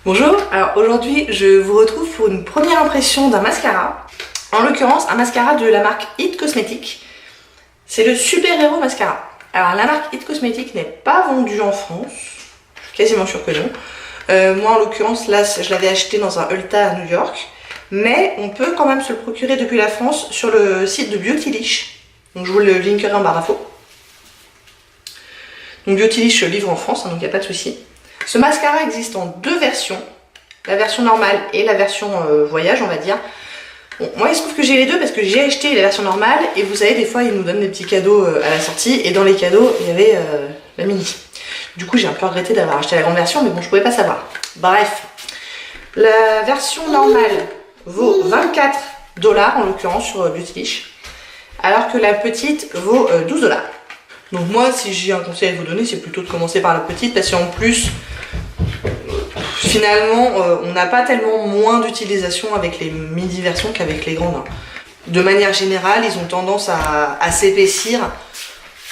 Bonjour, alors aujourd'hui je vous retrouve pour une première impression d'un mascara. En l'occurrence un mascara de la marque It Cosmetics. C'est le Super Hero Mascara. Alors la marque It Cosmetics n'est pas vendue en France, je suis quasiment sûre que non. Moi en l'occurrence là je l'avais acheté dans un Ulta à New York. Mais on peut quand même se le procurer depuis la France sur le site de Beautylish. Donc je vous le linkerai en barre d'infos. Donc Beautylish livre en France, hein, donc il n'y a pas de souci. Ce mascara existe en deux versions, la version normale et la version voyage on va dire. Bon, moi il se trouve que j'ai les deux parce que j'ai acheté la version normale et vous savez des fois ils nous donnent des petits cadeaux à la sortie et dans les cadeaux il y avait la mini. Du coup j'ai un peu regretté d'avoir acheté la grande version mais bon je pouvais pas savoir. Bref, la version normale vaut 24 $ en l'occurrence sur Beautylish alors que la petite vaut 12 $. Donc moi si j'ai un conseil à vous donner c'est plutôt de commencer par la petite parce qu'en plus finalement on n'a pas tellement moins d'utilisation avec les mini versions qu'avec les grandes. De manière générale ils ont tendance à s'épaissir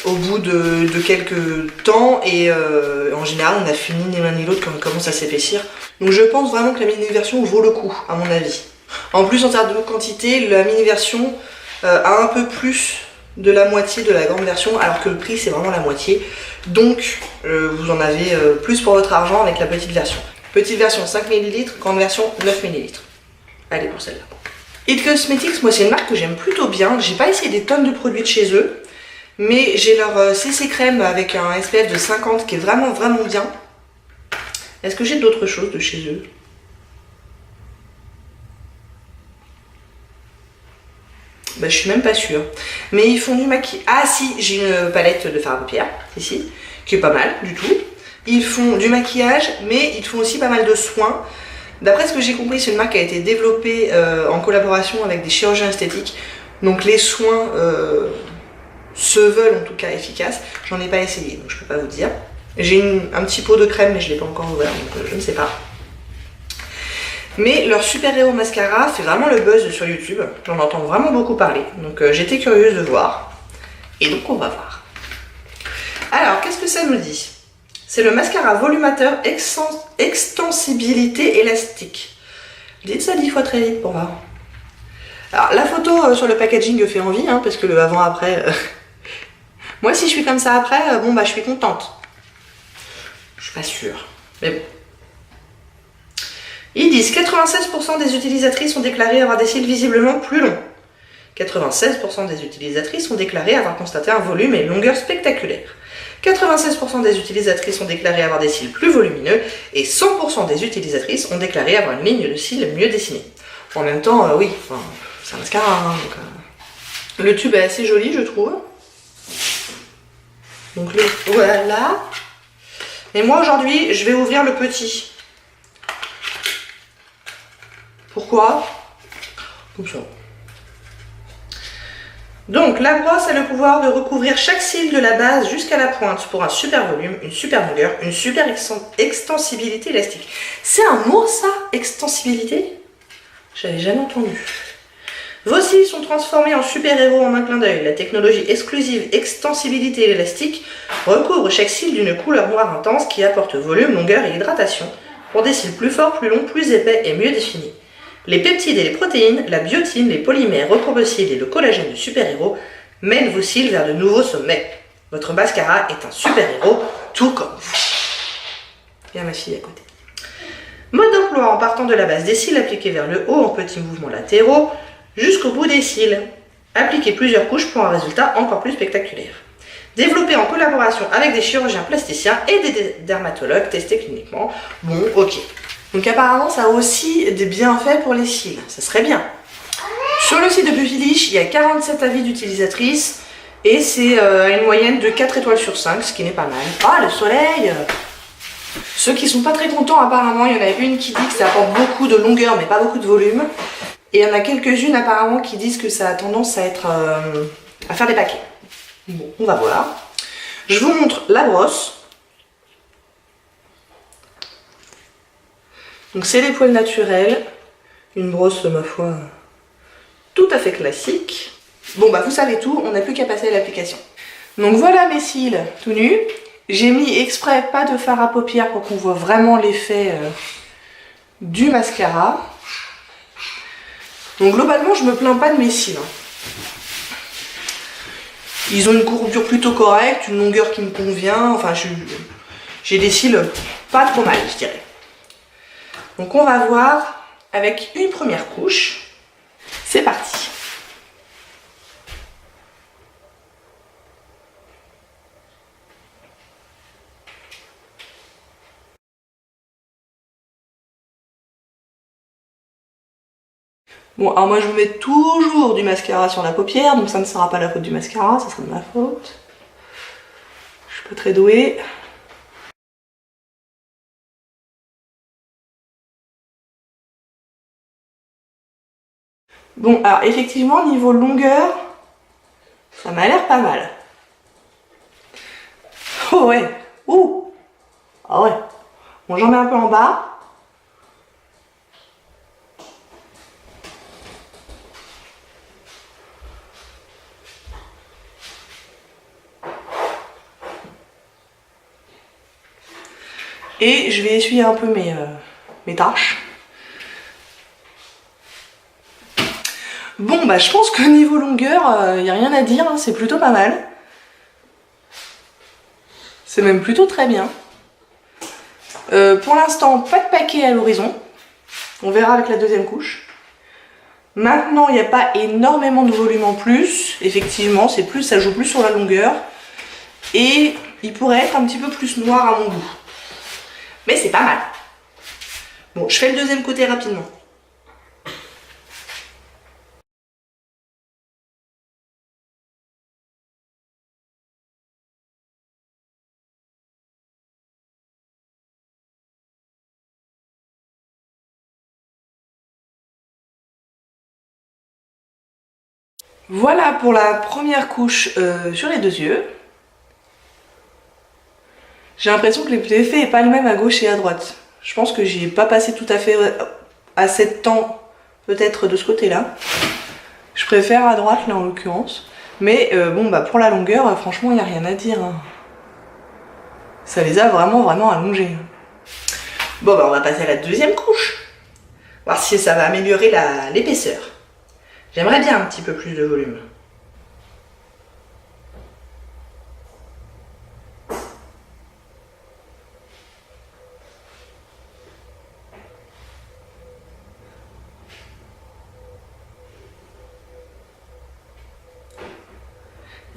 au bout de quelques temps et en général on a fini ni l'un ni l'autre quand on commence à s'épaissir. Donc je pense vraiment que la mini version vaut le coup à mon avis. En plus en termes de quantité la mini version a un peu plus de la moitié de la grande version alors que le prix c'est vraiment la moitié. Donc vous en avez plus pour votre argent avec la petite version. Petite version 5 ml, grande version 9 ml. Allez pour celle-là. It Cosmetics, moi c'est une marque que j'aime plutôt bien. J'ai pas essayé des tonnes de produits de chez eux. Mais j'ai leur CC crème avec un SPF de 50 qui est vraiment bien. Est-ce que j'ai d'autres choses de chez eux? Bah, je suis même pas sûre. Mais ils font du maquillage. Ah si, j'ai une palette de fard à paupières, ici, qui est pas mal du tout. Ils font du maquillage, mais ils font aussi pas mal de soins. D'après ce que j'ai compris, c'est une marque qui a été développée en collaboration avec des chirurgiens esthétiques. Donc les soins se veulent en tout cas efficaces. J'en ai pas essayé, donc je peux pas vous dire. J'ai un petit pot de crème, mais je l'ai pas encore ouvert, donc je ne sais pas. Mais leur Super Hero Mascara fait vraiment le buzz sur YouTube. J'en entends vraiment beaucoup parler. Donc j'étais curieuse de voir. Et donc on va voir. Alors, qu'est-ce que ça nous dit? C'est le mascara volumateur extensibilité élastique. Dites ça 10 fois très vite pour voir. Alors la photo sur le packaging fait envie, hein, parce que le avant-après... Moi si je suis comme ça après, bon bah je suis contente. Je suis pas sûre. Mais bon. Ils disent 96% des utilisatrices ont déclaré avoir des cils visiblement plus longs. 96% des utilisatrices ont déclaré avoir constaté un volume et une longueur spectaculaire. 96% des utilisatrices ont déclaré avoir des cils plus volumineux et 100% des utilisatrices ont déclaré avoir une ligne de cils mieux dessinée. En même temps, oui, enfin, c'est un mascara. Hein, donc, le tube est assez joli, je trouve. Donc voilà. Et moi aujourd'hui, je vais ouvrir le petit. Pourquoi? Comme ça. Donc la brosse a le pouvoir de recouvrir chaque cil de la base jusqu'à la pointe pour un super volume, une super longueur, une super extensibilité élastique. C'est un mot ça, extensibilité? J'avais jamais entendu. Vos cils sont transformés en super héros en un clin d'œil. La technologie exclusive extensibilité élastique recouvre chaque cil d'une couleur noire intense qui apporte volume, longueur et hydratation pour des cils plus forts, plus longs, plus épais et mieux définis. Les peptides et les protéines, la biotine, les polymères, recouvrent-cils et le collagène du super-héros mènent vos cils vers de nouveaux sommets. Votre mascara est un super-héros, tout comme vous. Il y a ma fille à côté. Mode d'emploi en partant de la base des cils, appliqués vers le haut en petits mouvements latéraux jusqu'au bout des cils. Appliquez plusieurs couches pour un résultat encore plus spectaculaire. Développé en collaboration avec des chirurgiens plasticiens et des dermatologues, testé cliniquement. Bon, ok. Donc apparemment ça a aussi des bienfaits pour les cils, ça serait bien. Sur le site de Beautylish, il y a 47 avis d'utilisatrices et c'est une moyenne de 4 étoiles sur 5, ce qui n'est pas mal. Ah, le soleil! Ceux qui sont pas très contents apparemment, il y en a une qui dit que ça apporte beaucoup de longueur mais pas beaucoup de volume. Et il y en a quelques-unes apparemment qui disent que ça a tendance à être à faire des paquets. Bon, on va voir. Je vous montre la brosse. Donc c'est des poils naturels, une brosse ma foi tout à fait classique. Bon bah vous savez tout, on n'a plus qu'à passer à l'application. Donc voilà mes cils tout nus. J'ai mis exprès pas de fard à paupières pour qu'on voit vraiment l'effet du mascara. Donc globalement, je me plains pas de mes cils. Ils ont une courbure plutôt correcte, une longueur qui me convient. Enfin, j'ai des cils pas trop mal, je dirais. Donc on va voir avec une première couche. C'est parti. Bon, alors moi je vous mets toujours du mascara sur la paupière, donc ça ne sera pas la faute du mascara, ça sera de ma faute. Je suis pas très douée. Bon, alors effectivement, niveau longueur, ça m'a l'air pas mal. Oh ouais, ouh, ah ouais. Bon, j'en mets un peu en bas. Et je vais essuyer un peu mes taches. Bon, bah je pense que niveau longueur, il n'y a rien à dire, hein, c'est plutôt pas mal. C'est même plutôt très bien. Pour l'instant, pas de paquet à l'horizon. On verra avec la deuxième couche. Maintenant, il n'y a pas énormément de volume en plus. Effectivement, c'est plus, ça joue plus sur la longueur. Et il pourrait être un petit peu plus noir à mon goût. Mais c'est pas mal. Bon, je fais le deuxième côté rapidement. Voilà pour la première couche sur les deux yeux. J'ai l'impression que l'effet n'est pas le même à gauche et à droite. Je pense que j'y ai pas passé tout à fait assez de temps, peut-être de ce côté-là. Je préfère à droite là en l'occurrence. Mais bon, bah pour la longueur, franchement, il n'y a rien à dire. Hein. Ça les a vraiment allongés. Bon, bah on va passer à la deuxième couche. Voir si ça va améliorer l'épaisseur. J'aimerais bien un petit peu plus de volume.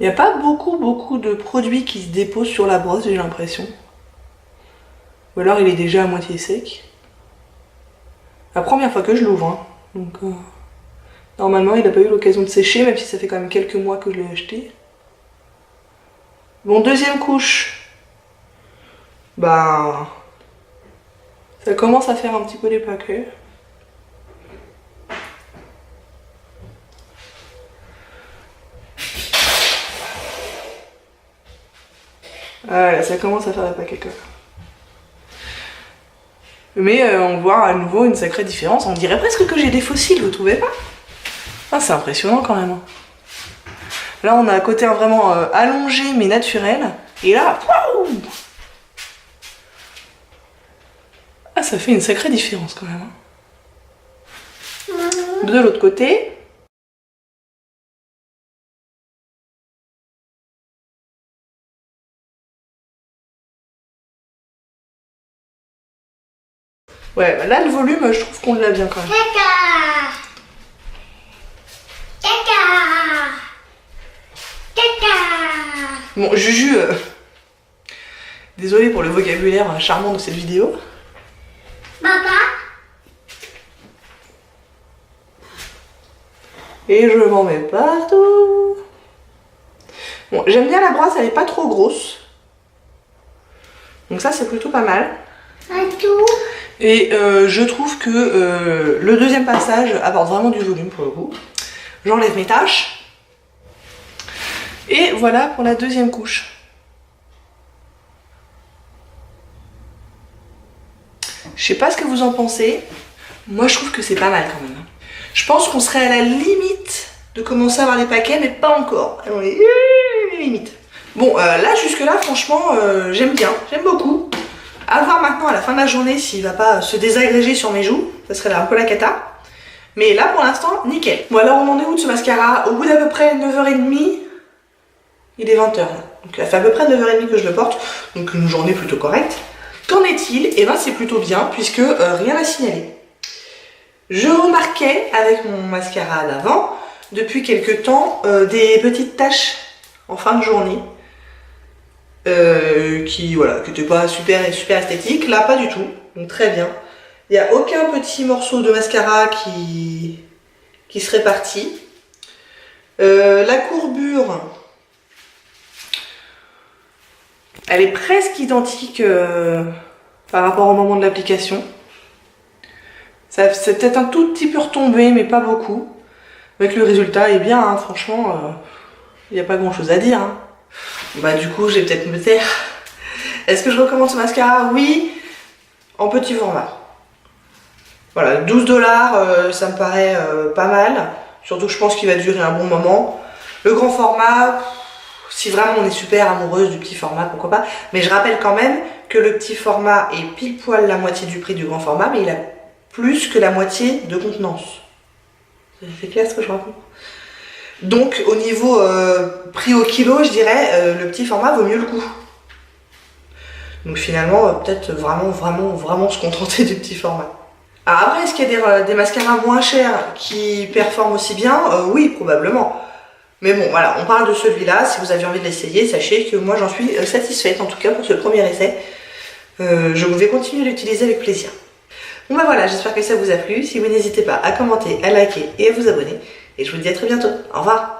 Il n'y a pas beaucoup de produits qui se déposent sur la brosse, j'ai l'impression. Ou alors il est déjà à moitié sec. La première fois que je l'ouvre, hein. Donc normalement il n'a pas eu l'occasion de sécher, même si ça fait quand même quelques mois que je l'ai acheté. Bon, deuxième couche. Bah, ça commence à faire un petit peu des paquets. Voilà, ça commence à faire des paquets quand même. Mais on voit à nouveau une sacrée différence. On dirait presque que j'ai des fossiles, vous trouvez pas? Ah, c'est impressionnant quand même. Là, on a un côté vraiment allongé mais naturel. Et là, waouh! Ah, ça fait une sacrée différence quand même. De l'autre côté. Ouais, bah là, le volume, je trouve qu'on l'a bien quand même. Caca! Caca! Caca! Bon, Juju, désolée pour le vocabulaire charmant de cette vidéo. Papa? Et je m'en mets partout. Bon, j'aime bien la brosse, elle est pas trop grosse. Donc ça, c'est plutôt pas mal. Un tout? Et je trouve que le deuxième passage apporte vraiment du volume pour le coup. J'enlève mes taches. Et voilà pour la deuxième couche. Je sais pas ce que vous en pensez. Moi, je trouve que c'est pas mal quand même. Je pense qu'on serait à la limite de commencer à avoir des paquets, mais pas encore. On est limite. Bon, là, jusque-là, franchement, j'aime bien. J'aime beaucoup. À voir maintenant à la fin de la journée s'il va pas se désagréger sur mes joues. Ça serait là un peu la cata. Mais là pour l'instant, nickel. Bon alors on en est où de ce mascara? Au bout d'à peu près 9h30, il est 20h. Donc ça fait à peu près 9h30 que je le porte. Donc une journée plutôt correcte. Qu'en est-il? Eh ben c'est plutôt bien puisque rien à signaler. Je remarquais avec mon mascara d'avant, depuis quelques temps, des petites taches en fin de journée. Qui n'étaient pas super esthétiques. Là pas du tout. Donc très bien. Il n'y a aucun petit morceau de mascara qui serait parti. La courbure, elle est presque identique par rapport au moment de l'application. C'est peut-être un tout petit peu retombé, mais pas beaucoup. Avec le résultat est bien, hein, franchement, il n'y a pas grand chose à dire. Hein. Bah du coup, je vais peut-être me taire. Est-ce que je recommande ce mascara? Oui, en petit format. Voilà, 12 $, ça me paraît pas mal. Surtout que je pense qu'il va durer un bon moment. Le grand format, si vraiment on est super amoureuse du petit format, pourquoi pas. Mais je rappelle quand même que le petit format est pile poil la moitié du prix du grand format, mais il a plus que la moitié de contenance. C'est clair ce que je raconte? Donc au niveau prix au kilo, je dirais, le petit format vaut mieux le coup. Donc finalement, peut-être vraiment se contenter du petit format. Alors après, est-ce qu'il y a des mascaras moins chers qui performent aussi bien? Oui, probablement. Mais bon, voilà, on parle de celui-là. Si vous avez envie de l'essayer, sachez que moi j'en suis satisfaite, en tout cas pour ce premier essai. Je vais continuer à l'utiliser avec plaisir. Bon bah voilà, j'espère que ça vous a plu. Si vous n'hésitez pas à commenter, à liker et à vous abonner. Et je vous dis à très bientôt. Au revoir.